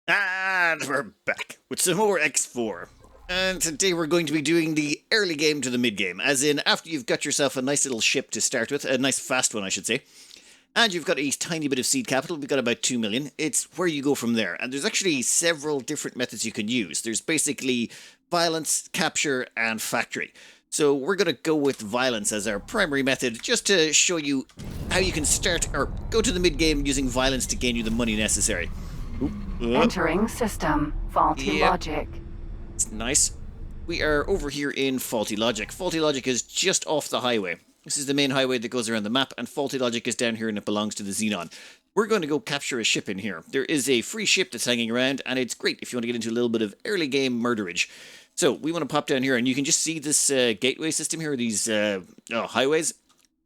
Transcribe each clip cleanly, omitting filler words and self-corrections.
And we're back with some more X4. And today we're going to be doing the early game to the mid game, as in after you've got yourself a nice little ship to start with, a nice fast one I should say, and you've got a tiny bit of seed capital, we've got about 2 million, it's where you go from there. And there's actually several different methods you can use. There's basically violence, capture, and factory. So we're going to go with violence as our primary method, just to show you how you can start, or go to the mid game using violence to gain you the money necessary. Entering system. Faulty logic. It's nice. We are over here in Faulty Logic. Faulty Logic is just off the highway. This is the main highway that goes around the map, and Faulty Logic is down here and it belongs to the Xenon. We're going to go capture a ship in here. There is a free ship that's hanging around, and it's great if you want to get into a little bit of early game murderage. So we want to pop down here, and you can just see this gateway system here, these highways.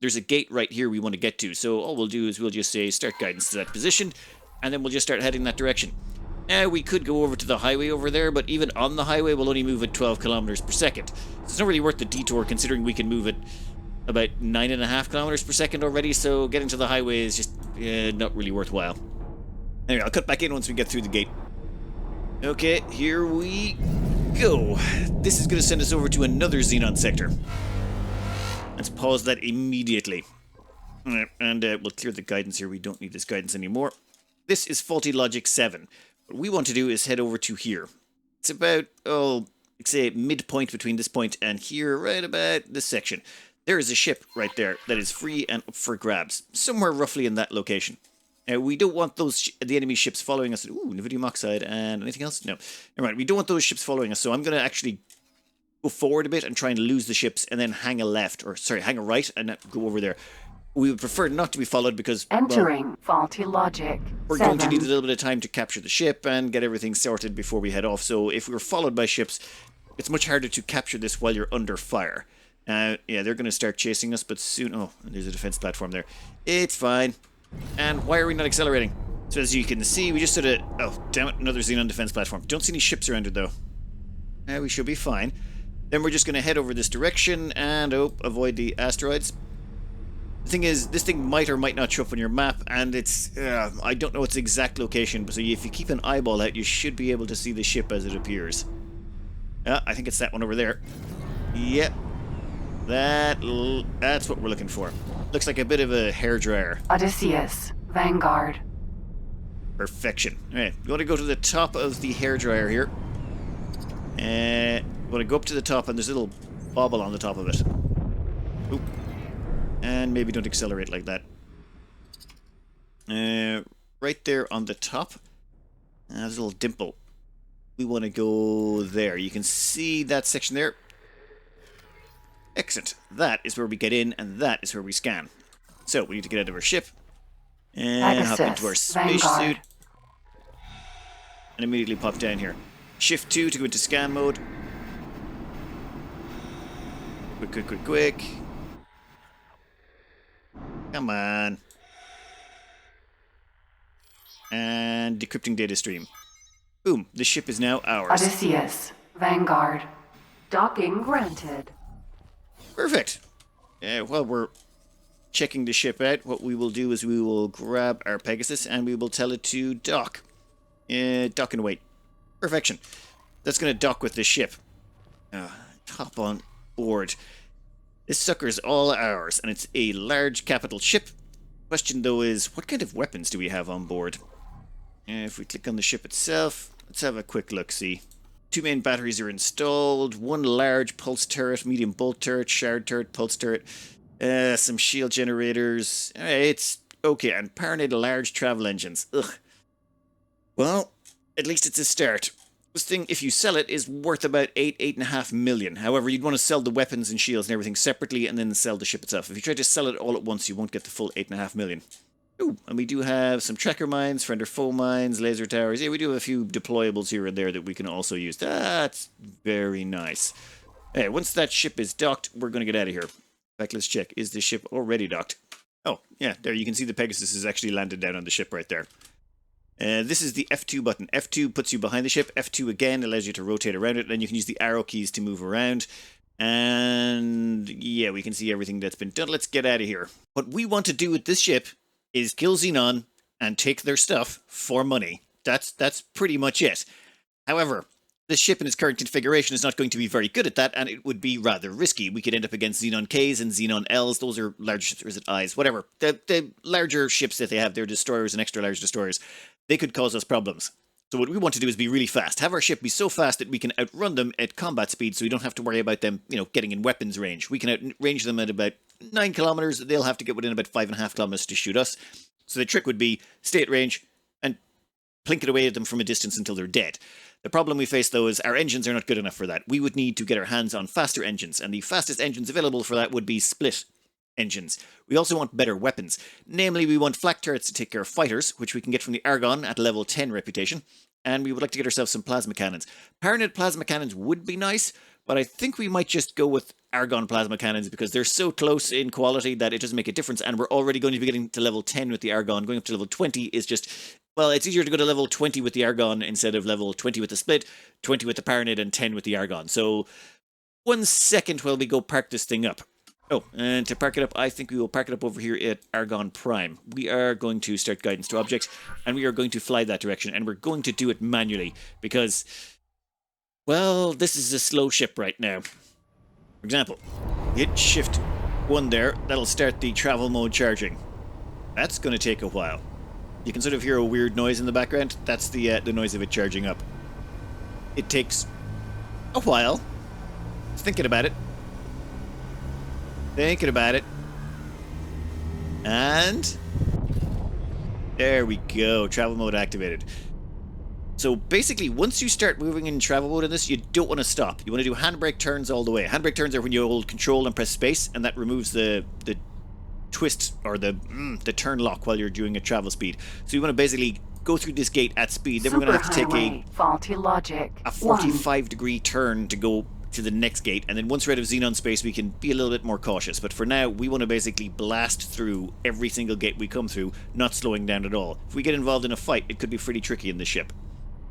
There's a gate right here we want to get to. So all we'll do is we'll just say start guidance to that position, and then we'll just start heading that direction. Now, we could go over to the highway over there, but even on the highway, we'll only move at 12 kilometers per second. So it's not really worth the detour, considering we can move at about 9.5 kilometers per second already, so getting to the highway is just not really worthwhile. Anyway, I'll cut back in once we get through the gate. Okay, here we go. This is going to send us over to another Xenon sector. Let's pause that immediately. And we'll clear the guidance here. We don't need this guidance anymore. This is Faulty Logic 7. What we want to do is head over to here. It's about, let's say midpoint between this point and here, right about this section. There is a ship right there that is free and up for grabs, somewhere roughly in that location. We don't want the enemy ships following us. Ooh, Nevidium oxide and anything else? No. Never mind. We don't want those ships following us, so I'm going to actually go forward a bit and try and lose the ships and then hang a right and go over there. We would prefer not to be followed because, entering Faulty Logic. We're going to need a little bit of time to capture the ship and get everything sorted before we head off. So if we were followed by ships, it's much harder to capture this while you're under fire. Yeah, they're going to start chasing us, but soon... Oh, there's a defense platform there. It's fine. And why are we not accelerating? So as you can see, we just sort of... Oh, damn it, another Xenon defense platform. Don't see any ships around it, though. We should be fine. Then we're just going to head over this direction and, avoid the asteroids. The thing is, this thing might or might not show up on your map, and it's... I don't know its exact location, but so if you keep an eyeball out, you should be able to see the ship as it appears. I think it's that one over there. Yep. That's what we're looking for. Looks like a bit of a hairdryer. Odysseus. Vanguard. Perfection. Alright, you want to go to the top of the hairdryer here. You want to go up to the top, and there's a little bobble on the top of it. Oop. And maybe don't accelerate like that. Right there on the top, there's a little dimple. We want to go there. You can see that section there. Excellent. That is where we get in, and that is where we scan. So we need to get out of our ship and hop into our spacesuit and immediately pop down here. Shift 2 to go into scan mode. Quick. Come on. And decrypting data stream. Boom, the ship is now ours. Odysseus. Vanguard. Docking granted. Perfect. While we're checking the ship out, what we will do is we will grab our Pegasus and we will tell it to dock. Dock and wait. Perfection. That's going to dock with the ship. Hop on board. This sucker's all ours, and it's a large capital ship. Question, though, is what kind of weapons do we have on board? If we click on the ship itself, let's have a quick look-see. 2 main batteries are installed, 1 large pulse turret, medium bolt turret, shard turret, pulse turret, some shield generators. It's okay, and paranoid large travel engines. Ugh. Well, at least it's a start. This thing, if you sell it, is worth about 8.5 million. However, you'd want to sell the weapons and shields and everything separately and then sell the ship itself. If you try to sell it all at once, you won't get the full 8.5 million. Ooh, and we do have some tracker mines, friend or foe mines, laser towers. Yeah, we do have a few deployables here and there that we can also use. That's very nice. Hey, once that ship is docked, we're going to get out of here. In fact, let's check. Is the ship already docked? Oh, yeah, there you can see the Pegasus has actually landed down on the ship right there. This is the F2 button. F2 puts you behind the ship. F2 again allows you to rotate around it. Then you can use the arrow keys to move around. And yeah, we can see everything that's been done. Let's get out of here. What we want to do with this ship is kill Xenon and take their stuff for money. That's pretty much it. However, this ship in its current configuration is not going to be very good at that, and it would be rather risky. We could end up against Xenon Ks and Xenon Ls. Those are large ships, or is it Is? Whatever. The larger ships that they have, their destroyers and extra large destroyers, they could cause us problems. So what we want to do is be really fast. Have our ship be so fast that we can outrun them at combat speed, so we don't have to worry about them, getting in weapons range. We can outrange them at about 9 kilometers. They'll have to get within about 5.5 kilometers to shoot us. So the trick would be stay at range and plink it away at them from a distance until they're dead. The problem we face, though, is our engines are not good enough for that. We would need to get our hands on faster engines, and the fastest engines available for that would be split engines. We also want better weapons. Namely, we want flak turrets to take care of fighters, which we can get from the Argon at level 10 reputation, and we would like to get ourselves some plasma cannons. Paranid plasma cannons would be nice, but I think we might just go with Argon plasma cannons because they're so close in quality that it doesn't make a difference, and we're already going to be getting to level 10 with the Argon. Going up to level 20 is just... Well, it's easier to go to level 20 with the Argon instead of level 20 with the split, 20 with the Paranid, and 10 with the Argon. So, 1 second while we go park this thing up. Oh, and to park it up, I think we will park it up over here at Argon Prime. We are going to start guidance to objects, and we are going to fly that direction, and we're going to do it manually, because, well, this is a slow ship right now. For example, hit Shift 1 there, that'll start the travel mode charging. That's going to take a while. You can sort of hear a weird noise in the background. That's the noise of it charging up. It takes a while. Thinking about it. And there we go. Travel mode activated. So basically, once you start moving in travel mode in this, you don't want to stop. You want to do handbrake turns all the way. Handbrake turns are when you hold control and press space, and that removes the twist or the turn lock while you're doing a travel speed. So you want to basically go through this gate at speed. Then we're going to have to take faulty logic. a 45-degree turn to go to the next gate, and then once we're out of Xenon space, we can be a little bit more cautious. But for now, we want to basically blast through every single gate we come through, not slowing down at all. If we get involved in a fight, it could be pretty tricky in this ship,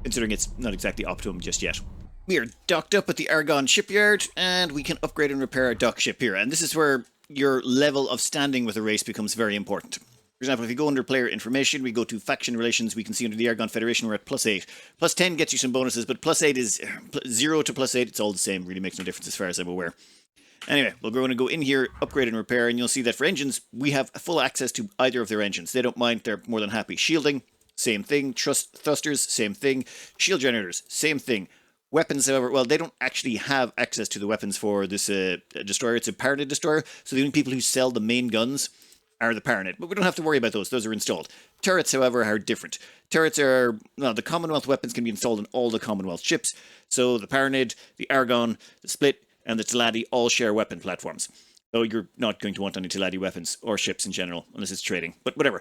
considering it's not exactly optimum just yet. We are docked up at the Argon shipyard, and we can upgrade and repair our dock ship here. And this is where your level of standing with a race becomes very important. For example, if you go under player information, we go to faction relations, we can see under the Argon Federation we're at +8. +10 gets you some bonuses, but +8 is 0 to +8, it's all the same, really makes no difference as far as I'm aware. Anyway, we're going to go in here, upgrade and repair, and you'll see that for engines, we have full access to either of their engines. They don't mind, they're more than happy. Shielding, same thing. Thrusters, same thing. Shield generators, same thing. Weapons, however, well, they don't actually have access to the weapons for this destroyer. It's a Paranid destroyer, so the only people who sell the main guns are the Paranid. But we don't have to worry about those. Those are installed. Turrets, however, are different. Turrets are, well, the Commonwealth weapons can be installed in all the Commonwealth ships. So the Paranid, the Argon, the Split, and the Teladi all share weapon platforms. Though you're not going to want any Teladi weapons or ships in general, unless it's trading. But whatever.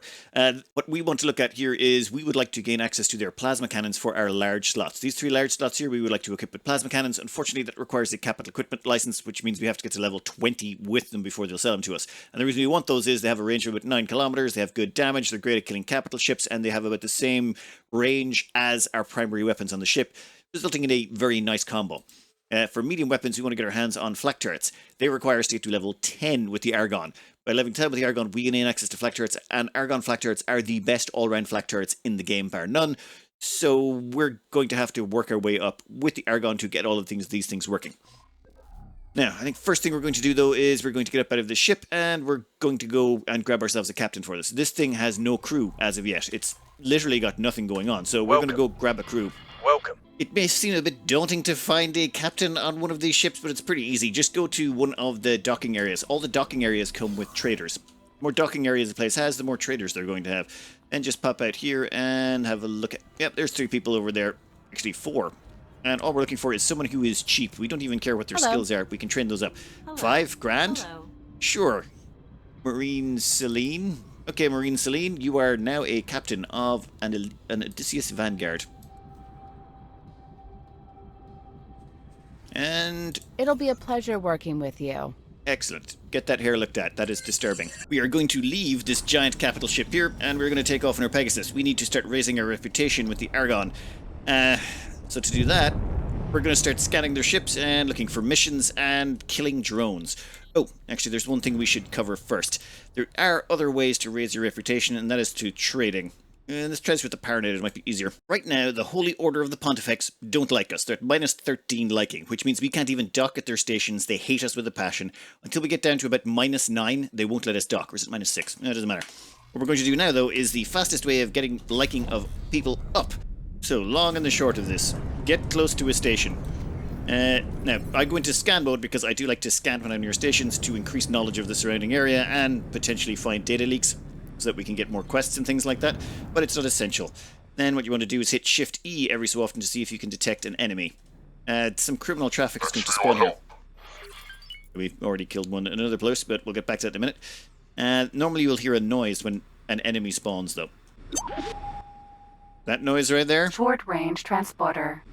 What we want to look at here is we would like to gain access to their plasma cannons for our large slots. These 3 large slots here we would like to equip with plasma cannons. Unfortunately, that requires a capital equipment license, which means we have to get to level 20 with them before they'll sell them to us. And the reason we want those is they have a range of about 9 kilometers, they have good damage, they're great at killing capital ships, and they have about the same range as our primary weapons on the ship, resulting in a very nice combo. For medium weapons, we want to get our hands on flak turrets. They require us to get to level 10 with the Argon. By level 10 with the Argon, we gain access to flak turrets, and Argon flak turrets are the best all-round flak turrets in the game, bar none. So we're going to have to work our way up with the Argon to get all of these things working. Now, I think first thing we're going to do, though, is we're going to get up out of the ship, and we're going to go and grab ourselves a captain for this. This thing has no crew as of yet. It's literally got nothing going on, so we're going to go grab a crew. Welcome. It may seem a bit daunting to find a captain on one of these ships, but it's pretty easy. Just go to one of the docking areas. All the docking areas come with traders. The more docking areas a place has, the more traders they're going to have. And just pop out here and have a look at... Yep, there's 3 people over there. Actually, 4. And all we're looking for is someone who is cheap. We don't even care what their skills are. We can train those up. Hello. 5 grand? Hello. Sure. Marine Celine? Okay, Marine Celine, you are now a captain of an Odysseus Vanguard. And... It'll be a pleasure working with you. Excellent. Get that hair looked at. That is disturbing. We are going to leave this giant capital ship here, and we're going to take off in our Pegasus. We need to start raising our reputation with the Argon. So to do that, we're going to start scanning their ships and looking for missions and killing drones. Oh, actually, there's one thing we should cover first. There are other ways to raise your reputation, and that is to trading. And let's try this with the Paranid, it might be easier. Right now, the Holy Order of the Pontifex don't like us. They're at minus 13 liking, which means we can't even dock at their stations. They hate us with a passion. Until we get down to about minus 9, they won't let us dock. Or is it minus 6? No, it doesn't matter. What we're going to do now, though, is the fastest way of getting the liking of people up. So, long and the short of this. Get close to a station. Now, I go into scan mode because I do like to scan when I'm near stations to increase knowledge of the surrounding area and potentially find data leaks, so that we can get more quests and things like that, but it's not essential. Then what you want to do is hit Shift E every so often to see if you can detect an enemy. Some criminal traffic is going to spawn here. We've already killed one in another place, but we'll get back to that in a minute. Normally you'll hear a noise when an enemy spawns, though. That noise right there? Short-range transporter.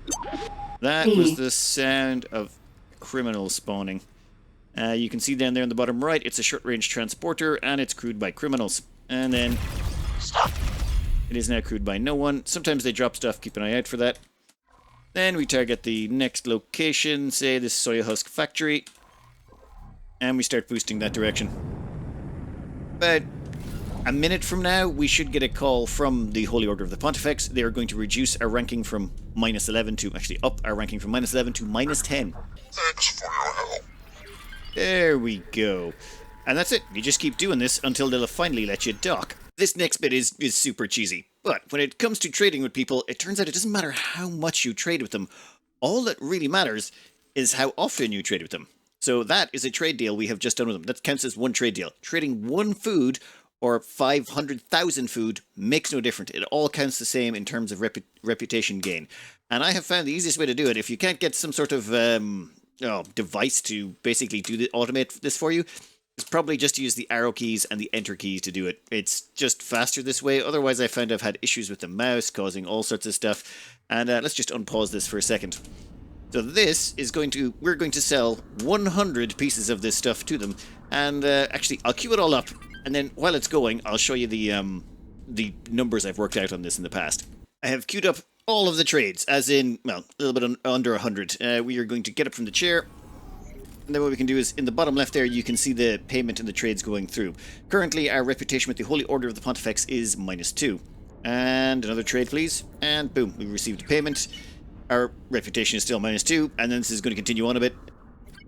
That was the sound of criminals spawning. You can see down there in the bottom right, it's a short-range transporter, and it's crewed by criminals. And then it is now crewed by no one. Sometimes they drop stuff, keep an eye out for that. Then we target the next location, say this soya husk factory, and we start boosting that direction. But a minute from now, we should get a call from the Holy Order of the Pontifex. They are going to reduce our ranking from minus 11 to, actually up our ranking from minus 11 to minus 10. Thanks for your help. There we go. And that's it. You just keep doing this until they'll finally let you dock. This next bit is super cheesy. But when it comes to trading with people, it turns out it doesn't matter how much you trade with them. All that really matters is how often you trade with them. So that is a trade deal we have just done with them. That counts as one trade deal. Trading one food or 500,000 food makes no difference. It all counts the same in terms of reputation gain. And I have found the easiest way to do it, if you can't get some sort of device to basically automate this for you, it's probably just to use the arrow keys and the enter keys to do it. It's just faster this way. Otherwise, I found I've had issues with the mouse causing all sorts of stuff. And let's just unpause this for a second. So this is we're going to sell 100 pieces of this stuff to them. And actually, I'll queue it all up. And then while it's going, I'll show you the numbers I've worked out on this in the past. I have queued up all of the trades, as in, well, a little bit under 100. We are going to get up from the chair. And then what we can do is, in the bottom left there, you can see the payment and the trades going through. Currently, our reputation with the Holy Order of the Pontifex is -2. And another trade, please. And boom, we received a payment. Our reputation is still -2, and then this is going to continue on a bit.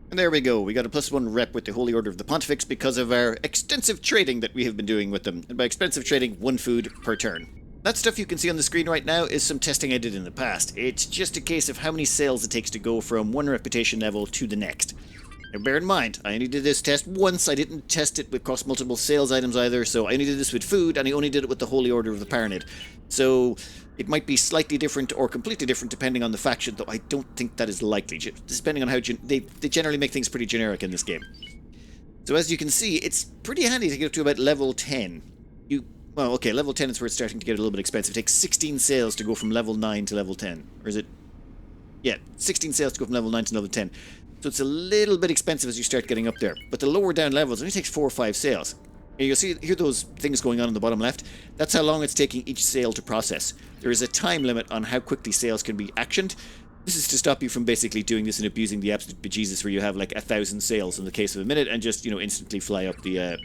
And there we go, we got a +1 rep with the Holy Order of the Pontifex because of our extensive trading that we have been doing with them. And by expensive trading, 1 food per turn. That stuff you can see on the screen right now is some testing I did in the past. It's just a case of how many sales it takes to go from one reputation level to the next. Now bear in mind, I only did this test once, I didn't test it across multiple sales items either, so I only did this with food, and I only did it with the Holy Order of the Paranid. So it might be slightly different or completely different depending on the faction, though I don't think that is likely, depending on how they generally make things pretty generic in this game. So as you can see, it's pretty handy to get up to about level 10. Well, okay, level 10 is where it's starting to get a little bit expensive. It takes 16 sales to go from level 9 to level 10. Or is it? Yeah, 16 sales to go from level 9 to level 10. So it's a little bit expensive as you start getting up there. But the lower down levels only takes 4 or 5 sales. And you'll hear those things going on the bottom left. That's how long it's taking each sale to process. There is a time limit on how quickly sales can be actioned. This is to stop you from basically doing this and abusing the absolute bejesus where you have like 1,000 sales in the case of a minute and just, instantly fly up the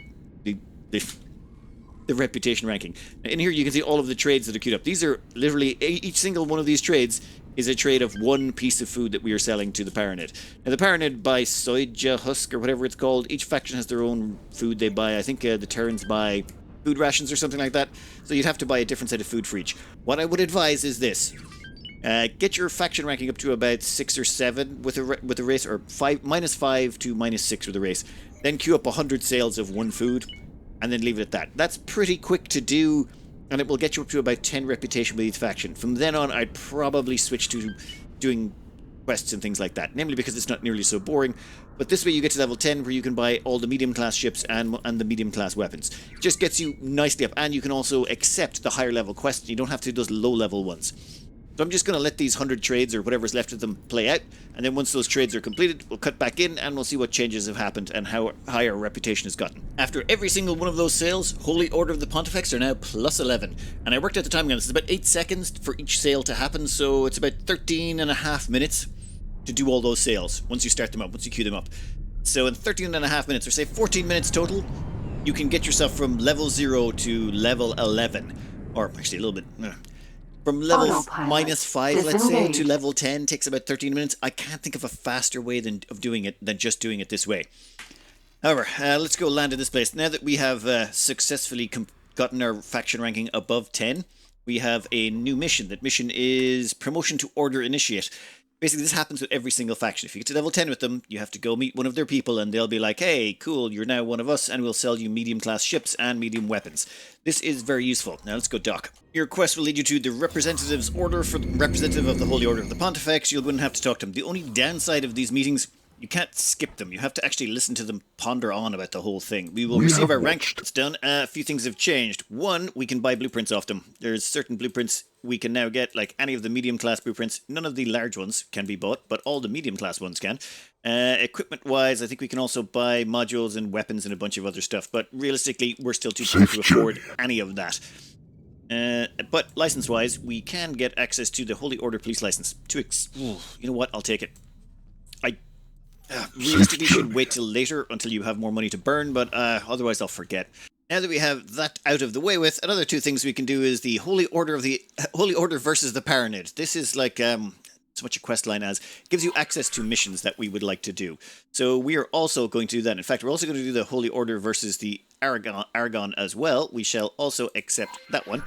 reputation ranking. In here you can see all of the trades that are queued up. These are literally, each single one of these trades is a trade of one piece of food that we are selling to the Paranid. Now the Paranid buy soja husk or whatever it's called. Each faction has their own food they buy. I think the Terrans buy food rations or something like that. So you'd have to buy a different set of food for each. What I would advise is this. Get your faction ranking up to about 6 or 7 with a race, or -5 to -6 with a race. Then queue up 100 sales of one food. And then leave it at that. That's pretty quick to do, and it will get you up to about 10 reputation with each faction. From then on, I'd probably switch to doing quests and things like that, namely because it's not nearly so boring. But this way you get to level 10 where you can buy all the medium-class ships and the medium-class weapons. It just gets you nicely up, and you can also accept the higher-level quests. You don't have to do those low-level ones. So I'm just going to let these 100 trades, or whatever's left of them, play out, and then once those trades are completed, we'll cut back in, and we'll see what changes have happened and how high our reputation has gotten. After every single one of those sales, Holy Order of the Pontifex are now +11, and I worked out the timing on this. It's about 8 seconds for each sale to happen, so it's about 13.5 minutes to do all those sales, once you start them up, once you queue them up. So in 13.5 minutes, or say 14 minutes total, you can get yourself from level 0 to level 11. Or actually a little bit. From level Autopilot. -5, let's say, to Disengage. level 10 takes about 13 minutes. I can't think of a faster way of doing it than just doing it this way. However, let's go land in this place. Now that we have successfully gotten our faction ranking above 10, we have a new mission. That mission is Promotion to Order Initiate. Basically, this happens with every single faction. If you get to level 10 with them, you have to go meet one of their people, and they'll be like, hey, cool, you're now one of us, and we'll sell you medium-class ships and medium weapons. This is very useful. Now, let's go dock. Your quest will lead you to the Representative's Order for the Representative of the Holy Order of the Pontifex. You'll go and have to talk to them. The only downside of these meetings, you can't skip them. You have to actually listen to them ponder on about the whole thing. We will receive our rank. It's done. A few things have changed. One, we can buy blueprints off them. There's certain blueprints we can now get, like any of the medium-class blueprints. None of the large ones can be bought, but all the medium-class ones can. Equipment-wise, I think we can also buy modules and weapons and a bunch of other stuff, but realistically, we're still too poor to afford any of that. But license-wise, we can get access to the Holy Order Police License. You know what? I'll take it. Realistically, should wait till later until you have more money to burn, but otherwise I'll forget. Now that we have that out of the way with, another two things we can do is the Holy Order versus the Paranid. This is like so much a quest line as gives you access to missions that we would like to do. So we are also going to do that. In fact, we're also going to do the Holy Order versus the Argon as well. We shall also accept that one.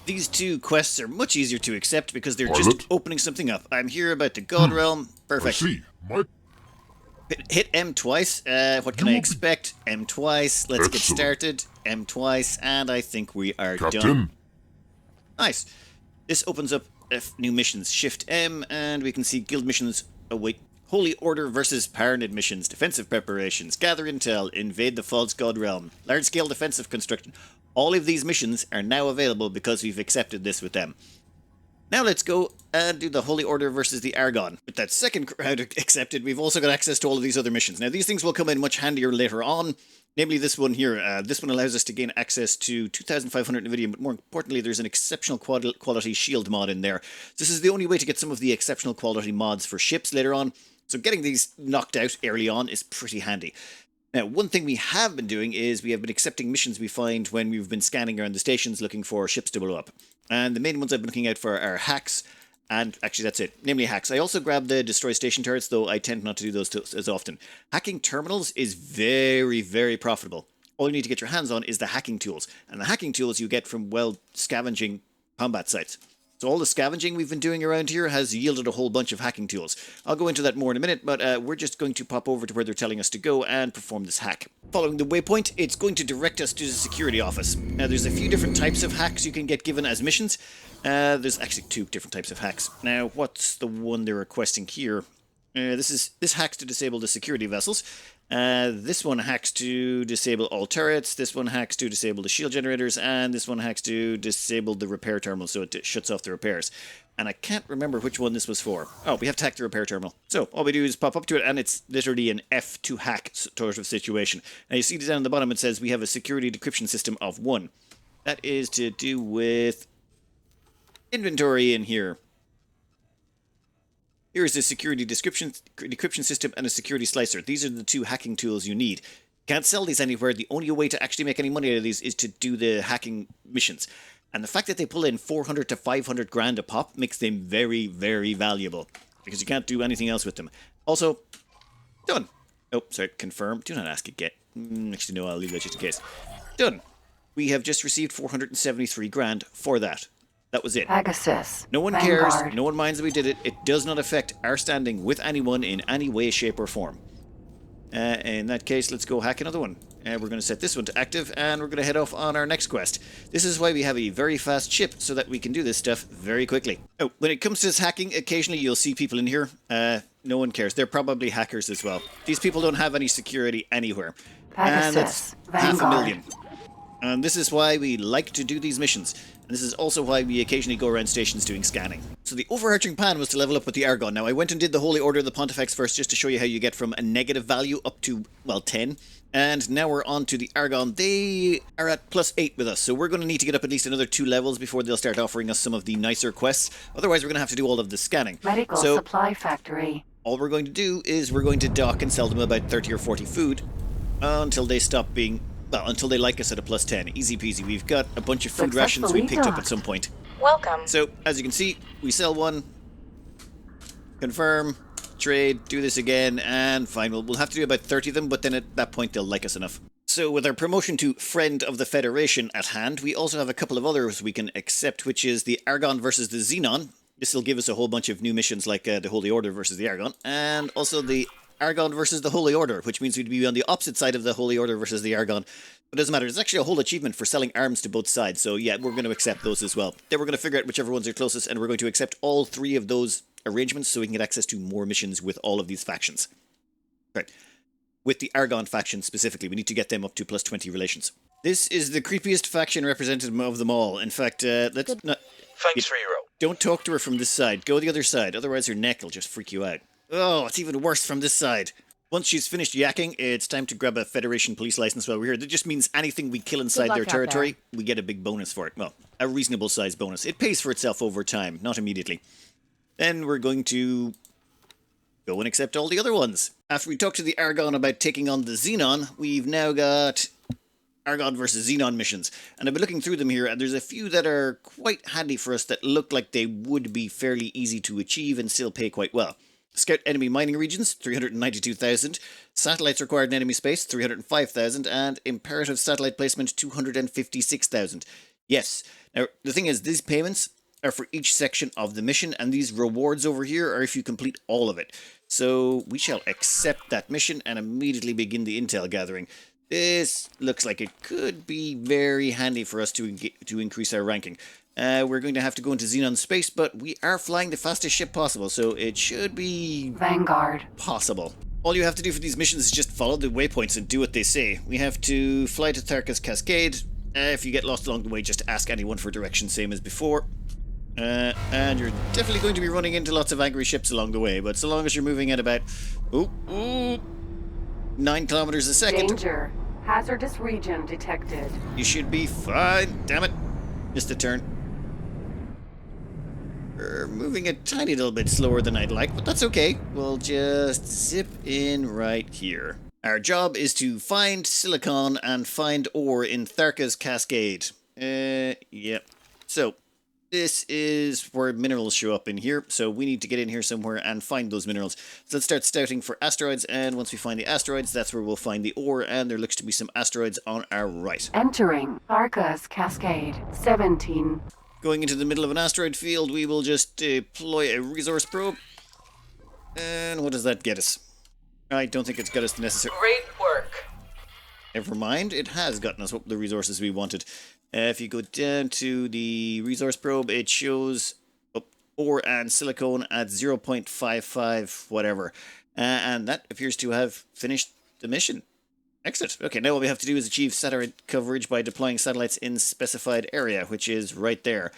These two quests are much easier to accept because they're just opening something up. I'm here about the God Realm. Perfect. I see. Hit M twice. What can I expect? M twice. Let's get started. M twice. And I think we are done. Nice. This opens up new missions. Shift M and we can see guild missions. Oh wait. Holy Order versus Paranid missions. Defensive preparations. Gather intel. Invade the false God Realm. Large scale defensive construction. All of these missions are now available because we've accepted this with them. Now let's go and do the Holy Order versus the Argon. With that second crowd accepted, we've also got access to all of these other missions. Now these things will come in much handier later on, namely this one here. This one allows us to gain access to 2,500 Nvidium, but more importantly, there's an exceptional quality shield mod in there. This is the only way to get some of the exceptional quality mods for ships later on, so getting these knocked out early on is pretty handy. Now, one thing we have been doing is we have been accepting missions we find when we've been scanning around the stations looking for ships to blow up. And the main ones I've been looking out for are hacks, and actually that's it, namely hacks. I also grabbed the destroy station turrets, though I tend not to do those as often. Hacking terminals is very, very profitable. All you need to get your hands on is the hacking tools, and the hacking tools you get from, well, scavenging combat sites. So all the scavenging we've been doing around here has yielded a whole bunch of hacking tools. I'll go into that more in a minute, but we're just going to pop over to where they're telling us to go and perform this hack. Following the waypoint, it's going to direct us to the security office. Now, there's a few different types of hacks you can get given as missions. There's actually two different types of hacks. Now, what's the one they're requesting here? This hacks to disable the security vessels. This one hacks to disable all turrets, this one hacks to disable the shield generators, and this one hacks to disable the repair terminal, so it shuts off the repairs. And I can't remember which one this was for. Oh, we have to hack the repair terminal. So all we do is pop up to it, and it's literally an F to hack sort of situation. Now you see down the bottom it says we have a security decryption system of 1. That is to do with inventory in here. Here is a security decryption system and a security slicer. These are the two hacking tools you need. Can't sell these anywhere. The only way to actually make any money out of these is to do the hacking missions. And the fact that they pull in 400 to 500 grand a pop makes them very, very valuable. Because you can't do anything else with them. Also, done. Oh, sorry, confirm. Do not ask again. Actually, no, I'll leave that just in case. Done. We have just received 473 grand for that. That was it. Pegasus. No one Vanguard. cares. No one minds that we did it. It does not affect our standing with anyone in any way, shape, or form. In that case, let's go hack another one. We're going to set this one to active, and we're going to head off on our next quest. This is why we have a very fast ship, so that we can do this stuff very quickly. Oh, when it comes to this hacking, occasionally you'll see people in here. No one cares. They're probably hackers as well. These people don't have any security anywhere. And that's Pegasus. 500,000. And this is why we like to do these missions. And this is also why we occasionally go around stations doing scanning. So the overarching plan was to level up with the Argon. Now I went and did the Holy Order of the Pontifex first just to show you how you get from a negative value up to, well, 10. And now we're on to the Argon. They are at +8 with us. So we're going to need to get up at least another 2 levels before they'll start offering us some of the nicer quests. Otherwise we're going to have to do all of the scanning. Medical supply factory. All we're going to do is we're going to dock and sell them about 30 or 40 food until they stop being Well, until they like us at a +10. Easy peasy. We've got a bunch of food rations we picked up at some point. Welcome. So, as you can see, we sell one, confirm, trade, do this again, and fine. We'll have to do about 30 of them, but then at that point they'll like us enough. So with our promotion to Friend of the Federation at hand, we also have a couple of others we can accept, which is the Argon versus the Xenon. This will give us a whole bunch of new missions like the Holy Order versus the Argon, and also the Argon versus the Holy Order, which means we'd be on the opposite side of the Holy Order versus the Argon. But it doesn't matter, there's actually a whole achievement for selling arms to both sides, so yeah, we're going to accept those as well. Then we're going to figure out whichever ones are closest, and we're going to accept all 3 of those arrangements so we can get access to more missions with all of these factions. Right. With the Argon faction specifically, we need to get them up to +20 relations. This is the creepiest faction representative of them all. In fact, let's not... Thanks for your help. Don't talk to her from this side. Go the other side, otherwise her neck will just freak you out. Oh, it's even worse from this side. Once she's finished yakking, it's time to grab a Federation police license while we're here. That just means anything we kill inside luck their out territory, we get a big bonus for it. Well, a reasonable size bonus. It pays for itself over time, not immediately. Then we're going to go and accept all the other ones. After we talk to the Argon about taking on the Xenon, we've now got Argon versus Xenon missions. And I've been looking through them here, and there's a few that are quite handy for us that look like they would be fairly easy to achieve and still pay quite well. Scout enemy mining regions, 392,000. Satellites required in enemy space, 305,000. And imperative satellite placement, 256,000. Yes. Now, the thing is, these payments are for each section of the mission, and these rewards over here are if you complete all of it. So we shall accept that mission and immediately begin the intel gathering. This looks like it could be very handy for us to increase our ranking. We're going to have to go into Xenon space, but we are flying the fastest ship possible, so it should be Vanguard. possible. All you have to do for these missions is just follow the waypoints and do what they say. We have to fly to Tharka's Cascade. If you get lost along the way, just ask anyone for directions, same as before. And you're definitely going to be running into lots of angry ships along the way, but so long as you're moving at about 9 kilometers a second, Danger. Hazardous region detected. you should be fine. Damn it. Missed a turn. We're moving a tiny little bit slower than I'd like, but that's okay. We'll just zip in right here. Our job is to find silicon and find ore in Tharka's Cascade. Yep. So, this is where minerals show up in here, so we need to get in here somewhere and find those minerals. So let's start scouting for asteroids, and once we find the asteroids, that's where we'll find the ore, and there looks to be some asteroids on our right. Entering Arca's Cascade. 17. Going into the middle of an asteroid field, we will just deploy a resource probe. And what does that get us? I don't think it's got us the necessary... Great work. Never mind, it has gotten us the resources we wanted. If you go down to the resource probe, it shows ore and silicone at 0.55 whatever. And that appears to have finished the mission. Excellent. Okay, now what we have to do is achieve satellite coverage by deploying satellites in specified area, which is right there.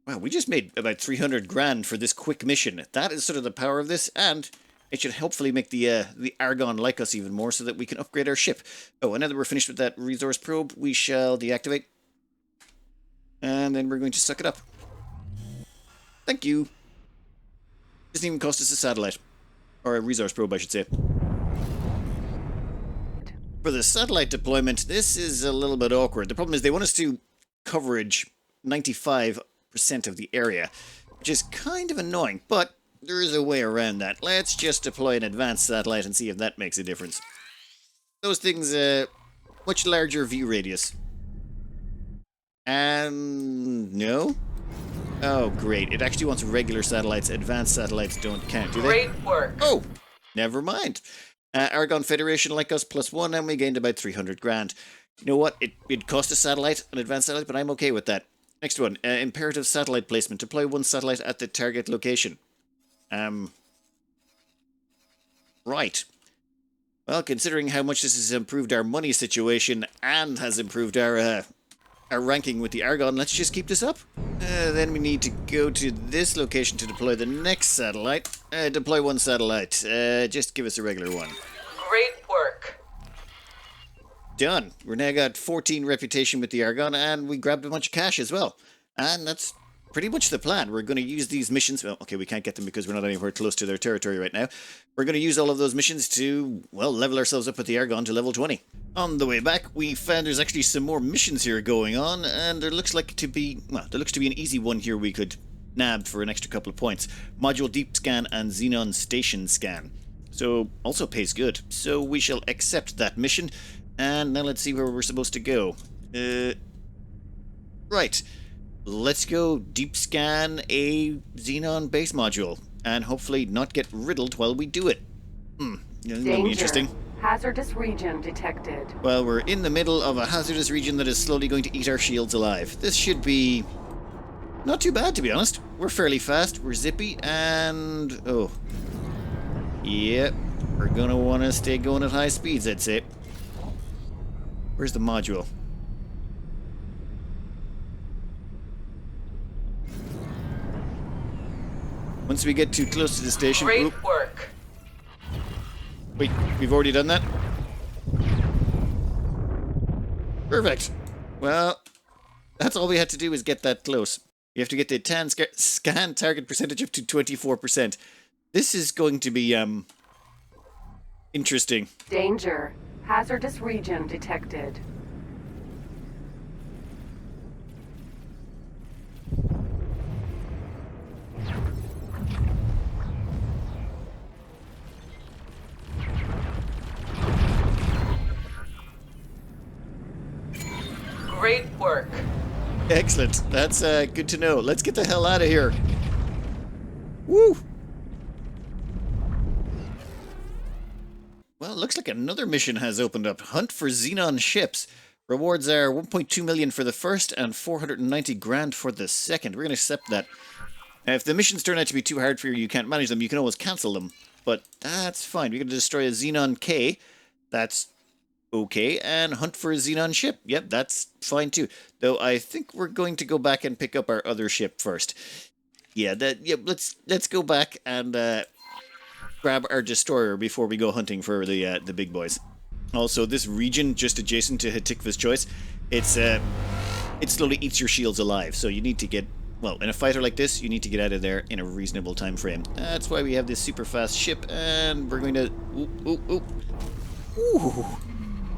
Wow, we just made about 300 grand for this quick mission. That is sort of the power of this, and it should hopefully make the Argon like us even more so that we can upgrade our ship. Oh, and now that we're finished with that resource probe, we shall deactivate. And then we're going to suck it up. Thank you. Doesn't even cost us a satellite. Or a resource probe, I should say. For the satellite deployment, this is a little bit awkward. The problem is they want us to coverage 95% of the area, which is kind of annoying, but there is a way around that. Let's just deploy an advanced satellite and see if that makes a difference. Those things, much larger view radius. And no? Oh, great. It actually wants regular satellites. Advanced satellites don't count, do they? Great work. Oh, never mind. Argon Federation like us +1, and we gained about 300 grand. You know what? It cost a satellite, an advanced satellite, but I'm okay with that. Next one. Imperative satellite placement. Deploy one satellite at the target location. Right. Well, considering how much this has improved our money situation and has improved our ranking with the Argon, let's just keep this up. Then we need to go to this location to deploy the next satellite. Deploy one satellite. Just give us a regular one. Great work. Done. We're now got 14 reputation with the Argon, and we grabbed a bunch of cash as well. And that's pretty much the plan. We're going to use these missions. Well, okay, we can't get them because we're not anywhere close to their territory right now. We're going to use all of those missions to, well, level ourselves up with the Argon to level 20. On the way back, we found there's actually some more missions here going on, and there looks like to be, well, there looks to be an easy one here we could nab for an extra couple of points. Module Deep Scan and Xenon Station Scan. So, also pays good. So we shall accept that mission, and now let's see where we're supposed to go. Right. Let's go deep scan a Xenon base module and hopefully not get riddled while we do it. That'll be interesting. Hazardous region detected. Well, we're in the middle of a hazardous region that is slowly going to eat our shields alive. This should be not too bad, to be honest. We're fairly fast, we're zippy, and... oh. Yep, we're gonna want to stay going at high speeds, I'd say. Where's the module? Once we get too close to the station... Great work. Wait, we've already done that? Perfect. Well, that's all we had to do is get that close. You have to get the scan target percentage up to 24%. This is going to be, interesting. Danger. Hazardous region detected. Great work. Excellent. That's good to know. Let's get the hell out of here. Woo! Well, it looks like another mission has opened up. Hunt for Xenon ships. Rewards are 1.2 million for the first and 490 grand for the second. We're going to accept that. If the missions turn out to be too hard for you, you can't manage them, you can always cancel them. But that's fine. We're going to destroy a Xenon K. That's okay. And hunt for a Xenon ship. Yep, that's fine too. Though I think we're going to go back and pick up our other ship first. Yeah, let's go back and grab our destroyer before we go hunting for the big boys. Also, this region just adjacent to Hatikva's Choice, it slowly eats your shields alive. So you need to get, well, in a fighter like this, you need to get out of there in a reasonable time frame. That's why we have this super fast ship, and we're going to... Ooh.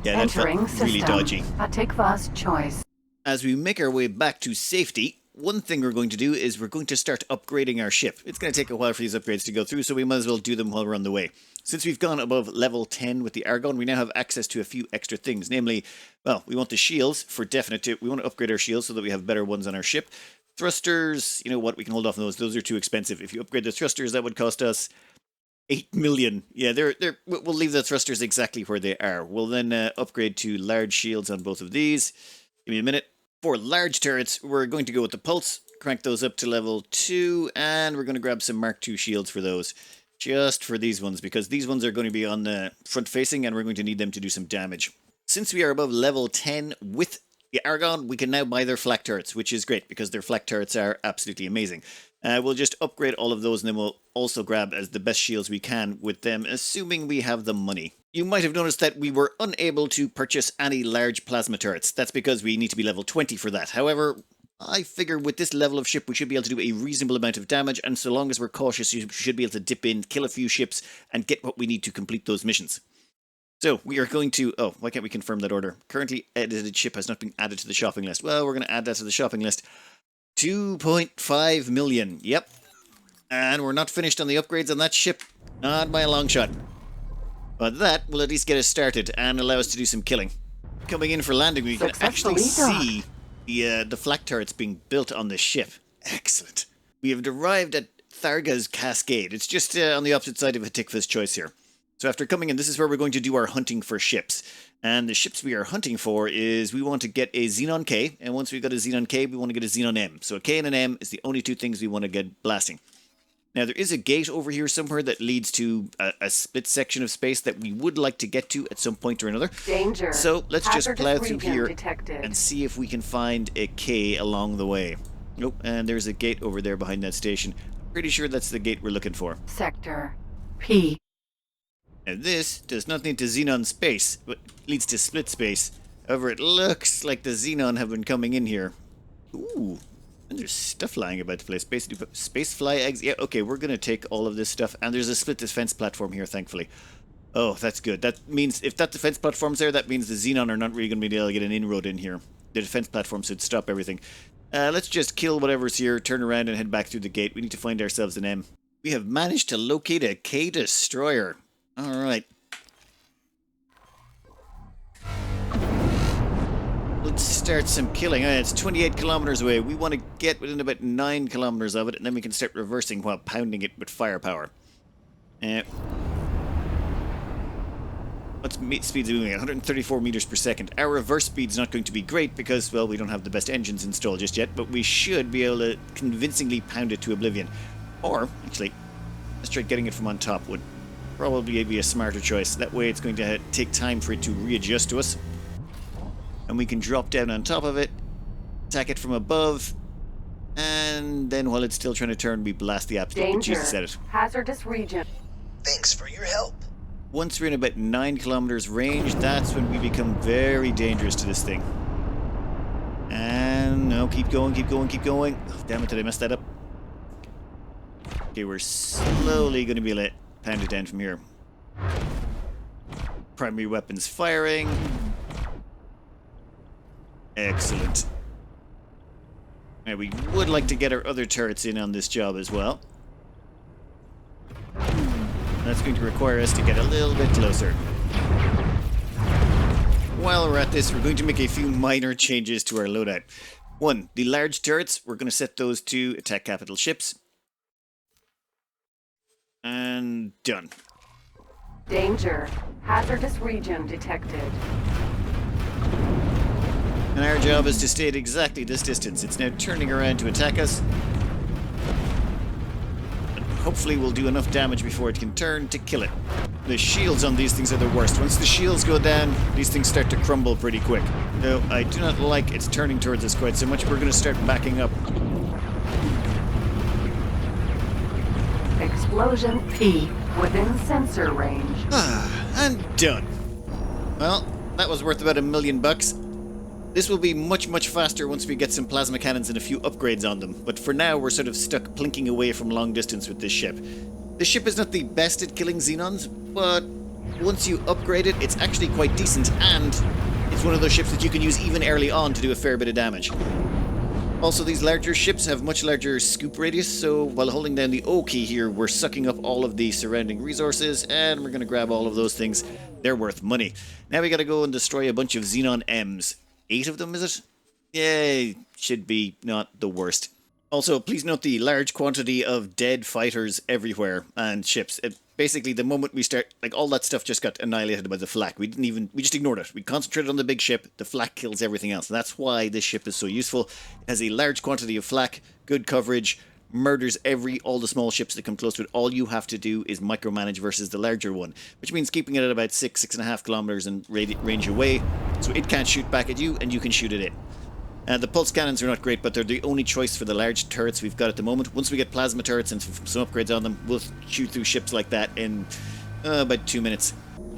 Yeah, that felt really dodgy. Hatikva's Choice. As we make our way back to safety, one thing we're going to do is we're going to start upgrading our ship. It's going to take a while for these upgrades to go through, so we might as well do them while we're on the way. Since we've gone above level 10 with the Argon, we now have access to a few extra things. Namely, well, we want the shields for definite. We want to upgrade our shields so that we have better ones on our ship. Thrusters, you know what, we can hold off on those. Those are too expensive. If you upgrade the thrusters, that would cost us 8 million. Yeah, we'll leave the thrusters exactly where they are. We'll then upgrade to large shields on both of these. Give me a minute. For large turrets, we're going to go with the Pulse, crank those up to level 2, and we're going to grab some Mark II shields for those. Just for these ones, because these ones are going to be on the front-facing, and we're going to need them to do some damage. Since we are above level 10 with the Argon, we can now buy their flak turrets, which is great, because their flak turrets are absolutely amazing. We'll just upgrade all of those, and then we'll also grab as the best shields we can with them, assuming we have the money. You might have noticed that we were unable to purchase any large plasma turrets. That's because we need to be level 20 for that. However, I figure with this level of ship we should be able to do a reasonable amount of damage, and so long as we're cautious, you should be able to dip in, kill a few ships, and get what we need to complete those missions. So, we are going to... oh, why can't we confirm that order? Currently edited ship has not been added to the shopping list. Well, we're going to add that to the shopping list. 2.5 million. Yep. And we're not finished on the upgrades on that ship. Not by a long shot. But that will at least get us started and allow us to do some killing. Coming in for landing, we can actually see the flak turrets being built on the ship. Excellent. We have arrived at Tharga's Cascade. It's just on the opposite side of Hatikva's Choice here. So after coming in, this is where we're going to do our hunting for ships. And the ships we are hunting for is we want to get a Xenon K, and once we've got a Xenon K, we want to get a Xenon M. So a K and an M is the only two things we want to get blasting. Now, there is a gate over here somewhere that leads to a split section of space that we would like to get to at some point or another. Danger. So let's just plow through here detected. and see if we can find a K along the way. Nope, and there's a gate over there behind that station. I'm pretty sure that's the gate we're looking for. Sector P. Now this does not lead to Xenon space, but leads to split space. However, it looks like the Xenon have been coming in here. Ooh. And there's stuff lying about the place. Space fly eggs. Yeah, okay, we're going to take all of this stuff. And there's a split defense platform here, thankfully. Oh, that's good. That means if that defense platform's there, that means the Xenon are not really going to be able to get an inroad in here. The defense platform should stop everything. Let's just kill whatever's here, turn around and head back through the gate. We need to find ourselves an M. We have managed to locate a K-Destroyer. Alright. Let's start some killing. It's 28 kilometers away. We want to get within about 9 kilometers of it, and then we can start reversing while pounding it with firepower. What speed's it moving at? 134 meters per second. Our reverse speed's not going to be great because, well, we don't have the best engines installed just yet, but we should be able to convincingly pound it to oblivion. Or, actually, let's try getting it from on top. Would probably be a smarter choice. That way it's going to take time for it to readjust to us. And we can drop down on top of it, attack it from above, and then while it's still trying to turn, we blast the absolute bejesus at it. Hazardous region. Thanks for your help. Once we're in about 9 kilometers range, that's when we become very dangerous to this thing. And no, keep going, keep going, keep going. Oh, damn it, did I mess that up? Okay, we're slowly going to be able to pound it down from here. Primary weapons firing. Excellent. Now, we would like to get our other turrets in on this job as well. That's going to require us to get a little bit closer. While we're at this, we're going to make a few minor changes to our loadout. One, the large turrets, we're going to set those to attack capital ships. And done. Danger. Hazardous region detected. And our job is to stay at exactly this distance. It's now turning around to attack us. And hopefully we'll do enough damage before it can turn to kill it. The shields on these things are the worst. Once the shields go down, these things start to crumble pretty quick. No, I do not like it's turning towards us quite so much. We're going to start backing up. Explosion P within sensor range. And done. Well, that was worth about $1 million. This will be much, much faster once we get some plasma cannons and a few upgrades on them, but for now we're sort of stuck plinking away from long distance with this ship. The ship is not the best at killing Xenons, but once you upgrade it, it's actually quite decent, and it's one of those ships that you can use even early on to do a fair bit of damage. Also, these larger ships have much larger scoop radius, so while holding down the O key here, we're sucking up all of the surrounding resources, and we're going to grab all of those things. They're worth money. Now we got to go and destroy a bunch of Xenon M's. 8 of them, is it? Yay, should be not the worst. Also, please note the large quantity of dead fighters everywhere and ships. Basically, the moment we start, like, all that stuff just got annihilated by the flak. We just ignored it. We concentrated on the big ship. The flak kills everything else. And that's why this ship is so useful. It has a large quantity of flak, good coverage, murders all the small ships that come close to it. All you have to do is micromanage versus the larger one, which means keeping it at about 6.5 kilometers in range away, so it can't shoot back at you and you can shoot it in. The pulse cannons are not great, but they're the only choice for the large turrets we've got at the moment. Once we get plasma turrets and some upgrades on them, we'll shoot through ships like that in about 2 minutes.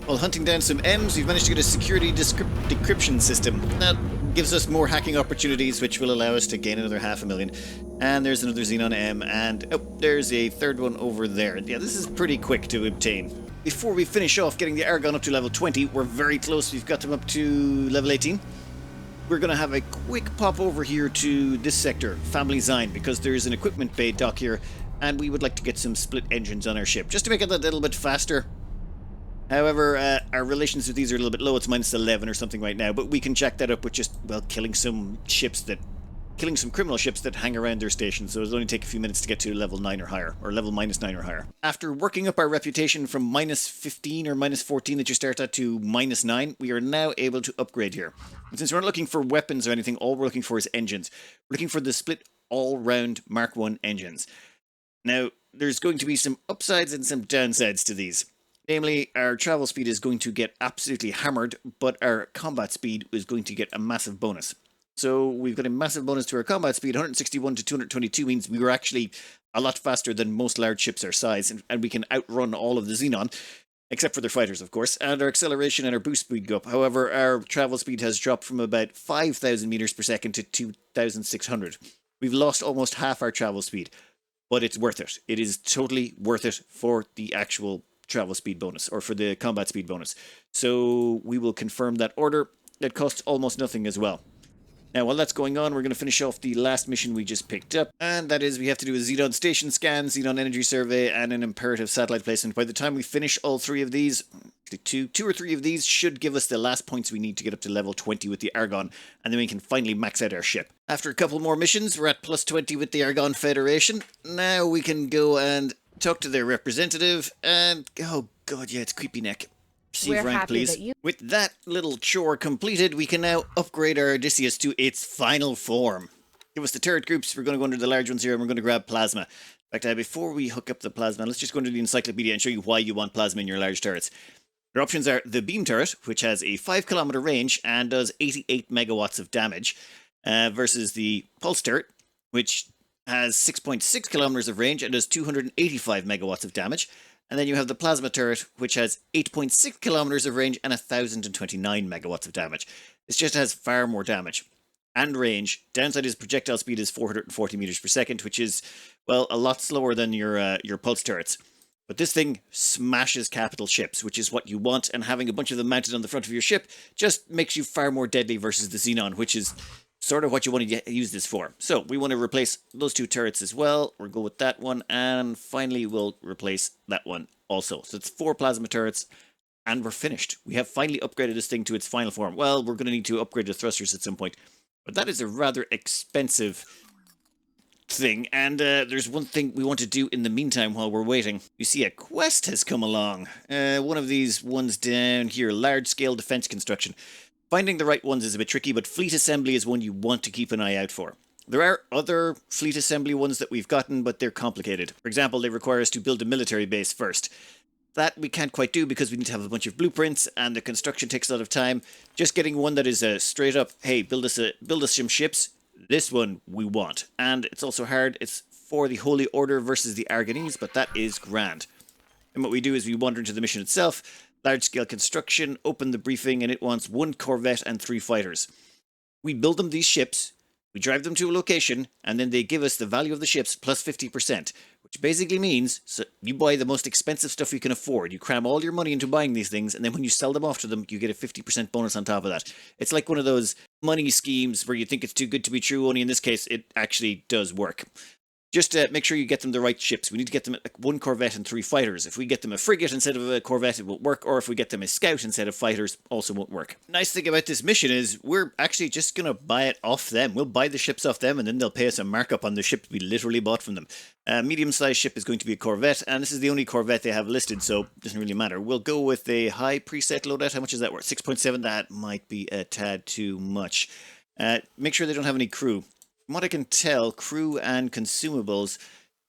While hunting down some M's, we've managed to get a security decryption system. That gives us more hacking opportunities, which will allow us to gain another 500,000. And there's another Xenon M, and there's a third one over there. Yeah, this is pretty quick to obtain. Before we finish off getting the Argon up to level 20, we're very close. We've got them up to level 18. We're going to have a quick pop over here to this sector, Family Zine, because there's an equipment bay dock here, and we would like to get some split engines on our ship, just to make it a little bit faster. However, our relations with these are a little bit low. It's minus 11 or something right now, but we can jack that up with just, well, killing some criminal ships that hang around their stations, so it'll only take a few minutes to get to level 9 or higher, or level minus 9 or higher. After working up our reputation from minus 15 or minus 14 that you start at to minus 9, we are now able to upgrade here. And since we're not looking for weapons or anything, all we're looking for is engines. We're looking for the split all-round Mark 1 engines. Now, there's going to be some upsides and some downsides to these. Namely, our travel speed is going to get absolutely hammered, but our combat speed is going to get a massive bonus. So we've got a massive bonus to our combat speed. 161 to 222 means we were actually a lot faster than most large ships our size, and we can outrun all of the Xenon, except for their fighters, of course. And our acceleration and our boost speed go up. However, our travel speed has dropped from about 5,000 meters per second to 2,600, We've lost almost half our travel speed, but it's worth it. It is totally worth it for the actual travel speed bonus, or for the combat speed bonus. So we will confirm that order. That costs almost nothing as well. Now, while that's going on, we're going to finish off the last mission we just picked up, and that is we have to do a Xenon station scan, Xenon energy survey, and an imperative satellite placement. By the time we finish all three of these, two or three of these should give us the last points we need to get up to level 20 with the Argon, and then we can finally max out our ship. After a couple more missions, we're at plus 20 with the Argon Federation. Now we can go and talk to their representative, and oh god, yeah, it's Creepy Neck. Receive We're rank, happy please. that you- With that little chore completed, we can now upgrade our Odysseus to its final form. Give us the turret groups. We're going to go under the large ones here, and we're going to grab plasma. In fact, before we hook up the plasma, let's just go into the encyclopedia and show you why you want plasma in your large turrets. Your options are the beam turret, which has a 5-kilometer range and does 88 megawatts of damage, versus the pulse turret, which has 6.6 kilometers of range and does 285 megawatts of damage. And then you have the plasma turret, which has 8.6 kilometers of range and 1,029 megawatts of damage. This just has far more damage and range. Downside is projectile speed is 440 meters per second, which is, well, a lot slower than your pulse turrets. But this thing smashes capital ships, which is what you want, and having a bunch of them mounted on the front of your ship just makes you far more deadly versus the Xenon, which is sort of what you want to use this for. So we want to replace those two turrets as well. We'll go with that one, and finally we'll replace that one also. So it's 4 plasma turrets, and we're finished. We have finally upgraded this thing to its final form. Well, we're going to need to upgrade the thrusters at some point, but that is a rather expensive thing, and there's one thing we want to do in the meantime while we're waiting. You see a quest has come along. One of these ones down here, large-scale defense construction. Finding the right ones is a bit tricky, but fleet assembly is one you want to keep an eye out for. There are other fleet assembly ones that we've gotten, but they're complicated. For example, they require us to build a military base first. That we can't quite do because we need to have a bunch of blueprints, and the construction takes a lot of time. Just getting one that is straight up, hey, build us some ships. This one we want. And it's also hard. It's for the Holy Order versus the Argonese, but that is grand. And what we do is we wander into the mission itself. Large-scale construction, open the briefing, and it wants 1 corvette and 3 fighters. We build them these ships, we drive them to a location, and then they give us the value of the ships plus 50%, which basically means so you buy the most expensive stuff you can afford. You cram all your money into buying these things, and then when you sell them off to them, you get a 50% bonus on top of that. It's like one of those money schemes where you think it's too good to be true, only in this case, it actually does work. Just make sure you get them the right ships. We need to get them like 1 corvette and 3 fighters. If we get them a frigate instead of a corvette, it won't work. Or if we get them a scout instead of fighters, also won't work. Nice thing about this mission is we're actually just going to buy it off them. We'll buy the ships off them, and then they'll pay us a markup on the ship we literally bought from them. A medium-sized ship is going to be a corvette, and this is the only corvette they have listed, so it doesn't really matter. We'll go with a high preset loadout. How much is that worth? 6.7? That might be a tad too much. Make sure they don't have any crew. From what I can tell, crew and consumables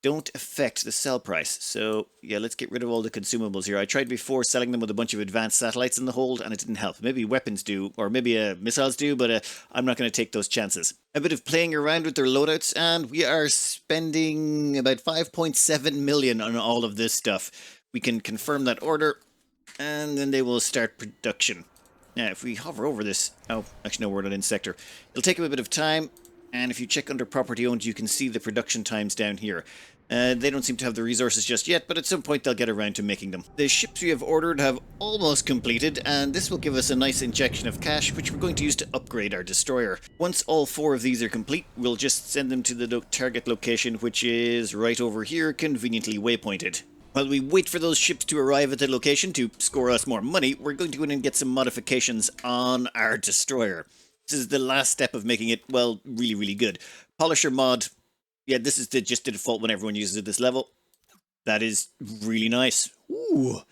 don't affect the sell price. So, yeah, let's get rid of all the consumables here. I tried before selling them with a bunch of advanced satellites in the hold, and it didn't help. Maybe weapons do, or maybe missiles do, but I'm not going to take those chances. A bit of playing around with their loadouts, and we are spending about 5.7 million on all of this stuff. We can confirm that order, and then they will start production. Now, if we hover over this... Oh, actually, no, we're not in sector. It'll take a bit of time. And if you check under property owned, you can see the production times down here. They don't seem to have the resources just yet, but at some point they'll get around to making them. The ships we have ordered have almost completed, and this will give us a nice injection of cash, which we're going to use to upgrade our destroyer. Once all 4 of these are complete, we'll just send them to the target location, which is right over here, conveniently waypointed. While we wait for those ships to arrive at the location to score us more money, we're going to go in and get some modifications on our destroyer. This is the last step of making it, well, really, really good. Polisher mod. Yeah, this is just the default when everyone uses it at this level. That is really nice. Ooh.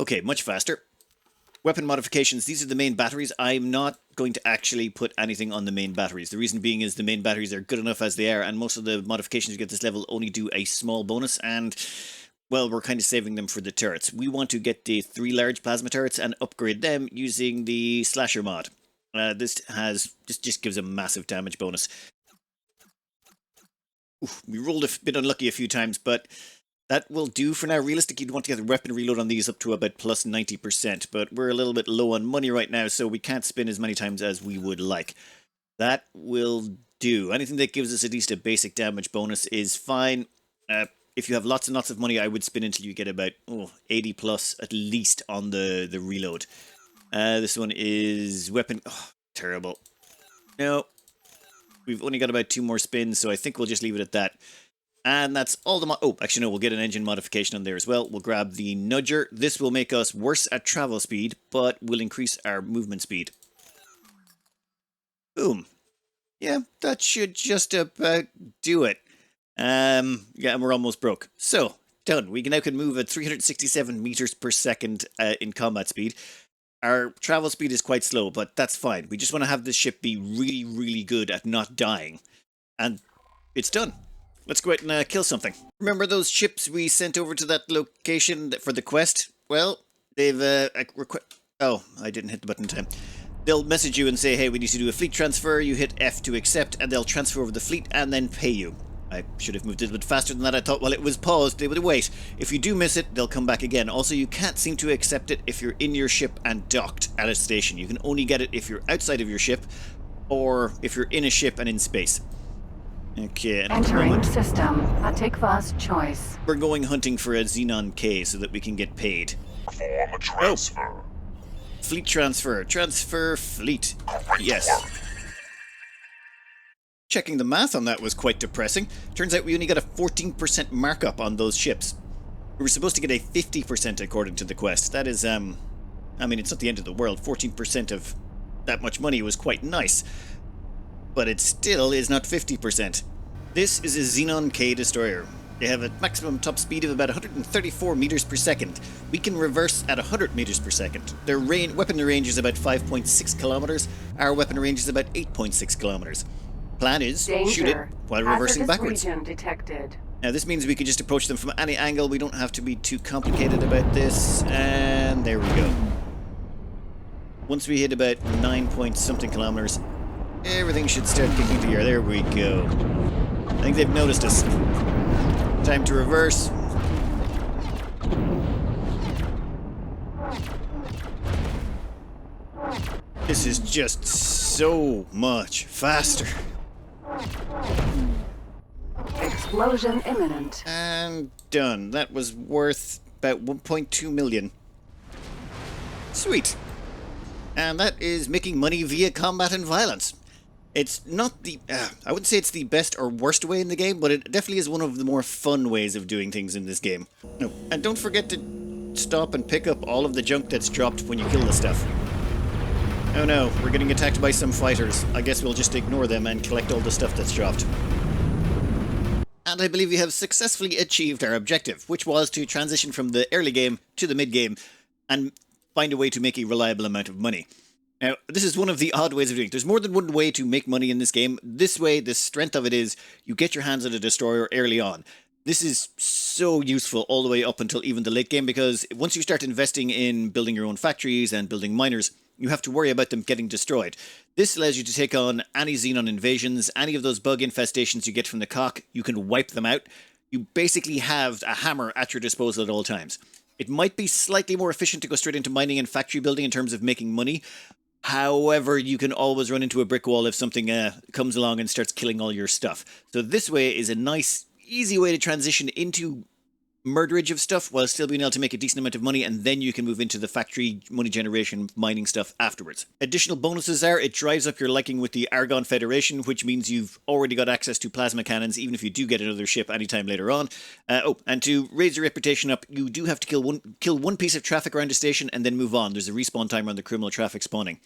Okay, much faster. Weapon modifications. These are the main batteries. I'm not going to actually put anything on the main batteries. The reason being is the main batteries are good enough as they are, and most of the modifications you get this level only do a small bonus, and... well, we're kind of saving them for the turrets. We want to get the 3 large plasma turrets and upgrade them using the slasher mod. This just gives a massive damage bonus. Oof, we rolled a bit unlucky a few times, but that will do for now. Realistically, you'd want to get the weapon reload on these up to about plus 90%, but we're a little bit low on money right now, so we can't spin as many times as we would like. That will do. Anything that gives us at least a basic damage bonus is fine. If you have lots and lots of money, I would spin until you get about 80 plus at least on the reload. This one is weapon. Oh, terrible. No. We've only got about 2 more spins, so I think we'll just leave it at that. And that's all the... Oh, actually, no, we'll get an engine modification on there as well. We'll grab the Nudger. This will make us worse at travel speed, but will increase our movement speed. Boom. Yeah, that should just about do it. Yeah, and we're almost broke. So, done. We now can move at 367 meters per second in combat speed. Our travel speed is quite slow, but that's fine. We just want to have this ship be really, really good at not dying. And it's done. Let's go out and kill something. Remember those ships we sent over to that location for the quest? Well, they've... Oh, I didn't hit the button in time. They'll message you and say, hey, we need to do a fleet transfer. You hit F to accept, and they'll transfer over the fleet and then pay you. I should have moved it a bit faster than that. I thought, well, it was paused. They would wait. If you do miss it, they'll come back again. Also, you can't seem to accept it if you're in your ship and docked at a station. You can only get it if you're outside of your ship or if you're in a ship and in space. Okay, and Entering system. A Tikva's choice. we're going hunting for a Xenon K so that we can get paid. Perform a transfer. Fleet transfer. Transfer fleet. Yes. Checking the math on that was quite depressing. Turns out we only got a 14% markup on those ships. We were supposed to get a 50% according to the quest. That is, I mean, it's not the end of the world. 14% of that much money was quite nice. But it still is not 50%. This is a Xenon K destroyer. They have a maximum top speed of about 134 meters per second. We can reverse at 100 meters per second. Their weapon range is about 5.6 kilometers. Our weapon range is about 8.6 kilometers. Plan is shoot it while reversing backwards. Region detected. Now this means we can just approach them from any angle. We don't have to be too complicated about this. And there we go. Once we hit about 9 point something kilometers, everything should start kicking into gear. There we go. I think they've noticed us. Time to reverse. This is just so much faster. Explosion imminent. And done. That was worth about 1.2 million. Sweet. And that is making money via combat and violence. It's not the... I wouldn't say it's the best or worst way in the game, but it definitely is one of the more fun ways of doing things in this game. Oh, and don't forget to stop and pick up all of the junk that's dropped when you kill the stuff. Oh no, we're getting attacked by some fighters. I guess we'll just ignore them and collect all the stuff that's dropped. And I believe we have successfully achieved our objective, which was to transition from the early game to the mid-game and find a way to make a reliable amount of money. Now, this is one of the odd ways of doing it. There's more than one way to make money in this game. This way, the strength of it is you get your hands on a destroyer early on. This is so useful all the way up until even the late game, because once you start investing in building your own factories and building miners, you have to worry about them getting destroyed. This allows you to take on any Xenon invasions, any of those bug infestations you get from the cock. You can wipe them out. You basically have a hammer at your disposal at all times. It might be slightly more efficient to go straight into mining and factory building in terms of making money. However, you can always run into a brick wall if something comes along and starts killing all your stuff. So this way is a nice, easy way to transition into murderage of stuff while still being able to make a decent amount of money, and then you can move into the factory money generation mining stuff afterwards. Additional bonuses are it drives up your liking with the Argon Federation, which means you've already got access to plasma cannons even if you do get another ship anytime later on. And to raise your reputation up, you do have to kill one piece of traffic around a station and then move on. There's a respawn timer on the criminal traffic spawning.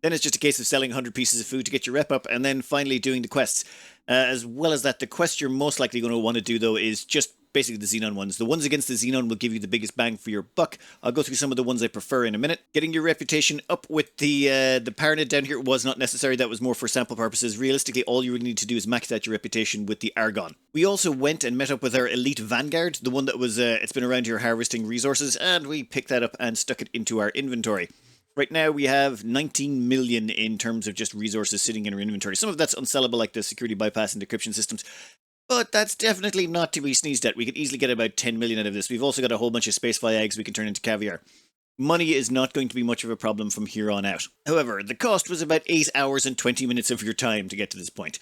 Then it's just a case of selling 100 pieces of food to get your rep up, and then finally doing the quests. As well as that, the quest you're most likely going to want to do, though, is just basically the Xenon ones. The ones against the Xenon will give you the biggest bang for your buck. I'll go through some of the ones I prefer in a minute. Getting your reputation up with the Paranid down here was not necessary. That was more for sample purposes. Realistically, all you really need to do is max out your reputation with the Argon. We also went and met up with our elite Vanguard, the one that was it's been around here harvesting resources, and we picked that up and stuck it into our inventory. Right now we have 19 million in terms of just resources sitting in our inventory. Some of that's unsellable, like the security bypass and decryption systems, but that's definitely not to be sneezed at. We could easily get about 10 million out of this. We've also got a whole bunch of Spacefly eggs we can turn into caviar. Money is not going to be much of a problem from here on out. However, the cost was about 8 hours and 20 minutes of your time to get to this point.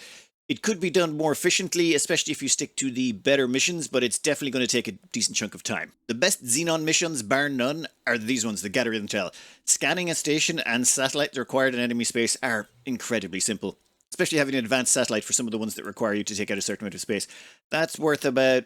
It could be done more efficiently, especially if you stick to the better missions, but it's definitely going to take a decent chunk of time. The best Xenon missions, bar none, are these ones, the gather intel. Scanning a station and satellite required in enemy space are incredibly simple, especially having an advanced satellite for some of the ones that require you to take out a certain amount of space. That's worth about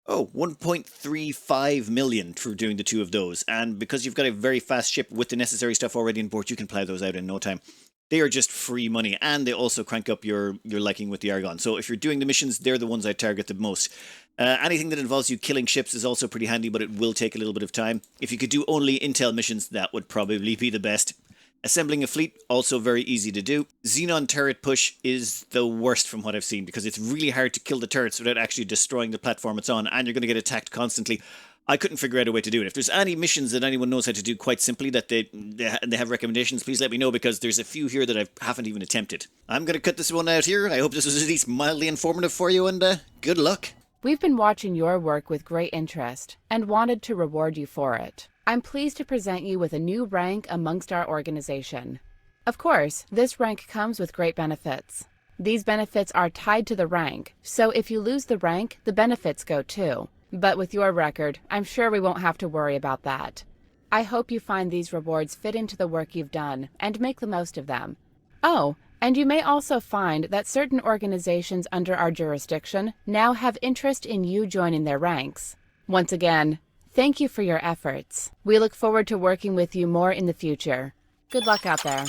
1.35 million for doing the two of those, and because you've got a very fast ship with the necessary stuff already on board, you can plow those out in no time. They are just free money, and they also crank up your liking with the Argon. So if you're doing the missions, they're the ones I target the most. Anything that involves you killing ships is also pretty handy, but it will take a little bit of time. If you could do only intel missions, that would probably be the best. Assembling a fleet, also very easy to do. Xenon turret push is the worst from what I've seen, because it's really hard to kill the turrets without actually destroying the platform it's on, and you're going to get attacked constantly. I couldn't figure out a way to do it. If there's any missions that anyone knows how to do quite simply, that they have recommendations, please let me know, because there's a few here that I haven't even attempted. I'm going to cut this one out here. I hope this was at least mildly informative for you, and good luck. We've been watching your work with great interest and wanted to reward you for it. I'm pleased to present you with a new rank amongst our organization. Of course, this rank comes with great benefits. These benefits are tied to the rank, so if you lose the rank, the benefits go too. But with your record, I'm sure we won't have to worry about that. I hope you find these rewards fit into the work you've done and make the most of them. Oh, and you may also find that certain organizations under our jurisdiction now have interest in you joining their ranks. Once again, thank you for your efforts. We look forward to working with you more in the future. Good luck out there.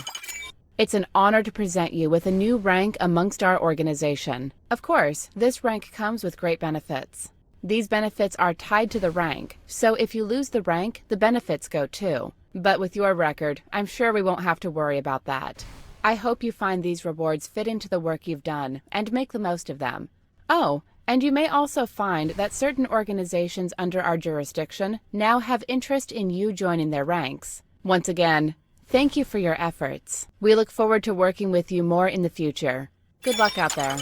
It's an honor to present you with a new rank amongst our organization. Of course, this rank comes with great benefits. These benefits are tied to the rank, so if you lose the rank, the benefits go too. But with your record, I'm sure we won't have to worry about that. I hope you find these rewards fit into the work you've done and make the most of them. Oh, and you may also find that certain organizations under our jurisdiction now have interest in you joining their ranks. Once again, thank you for your efforts. We look forward to working with you more in the future. Good luck out there.